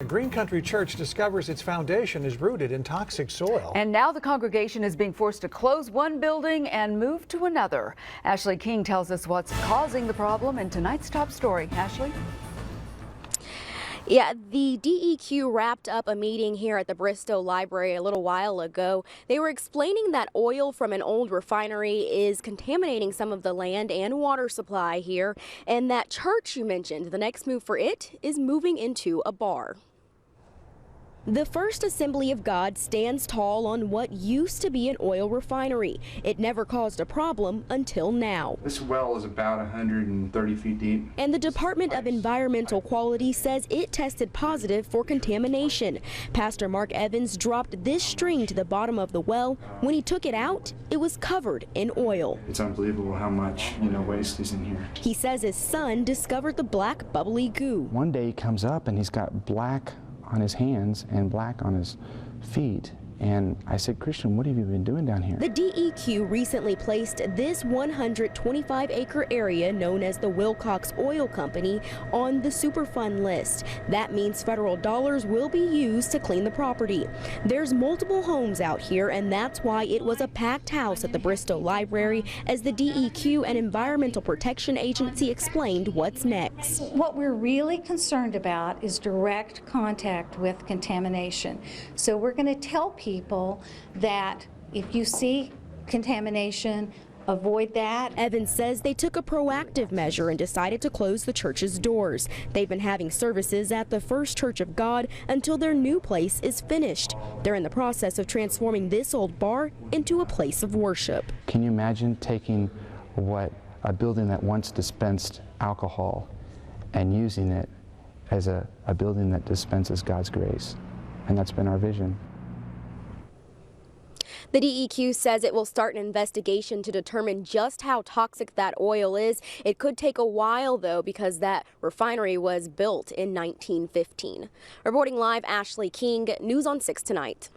A Green Country Church discovers its foundation is rooted in toxic soil. And now the congregation is being forced to close one building and move to another. Ashley King tells us what's causing the problem in tonight's top story. Ashley? Yeah, the DEQ wrapped up a meeting here at the Bristow Library a little while ago. They were explaining that oil from an old refinery is contaminating some of the land and water supply here. And that church you mentioned, the next move for it is moving into a bar. The First Assembly of God stands tall on what used to be an oil refinery. It never caused a problem until now. This well is about 130 feet deep. And the Department of Environmental Quality says it tested positive for contamination. Pastor Mark Evans dropped this string to the bottom of the well. When he took it out, it was covered in oil. It's unbelievable how much, waste is in here. He says his son discovered the black bubbly goo. One day he comes up and he's got black on his hands and black on his feet. And I said, Christian, what have you been doing down here? The DEQ recently placed this 125-acre area known as the Wilcox Oil Company on the Superfund list. That means federal dollars will be used to clean the property. There's multiple homes out here, and that's why it was a packed house at the Bristow Library as the DEQ and Environmental Protection Agency explained what's next. What we're really concerned about is direct contact with contamination. So we're going to tell people that if you see contamination, avoid that. Evans says they took a proactive measure and decided to close the church's doors. They've been having services at the First Church of God until their new place is finished. They're in the process of transforming this old bar into a place of worship. Can you imagine taking a building that once dispensed alcohol and using it as a building that dispenses God's grace? And that's been our vision. The DEQ says it will start an investigation to determine just how toxic that oil is. It could take a while, though, because that refinery was built in 1915. Reporting live, Ashley King, News on 6 Tonight.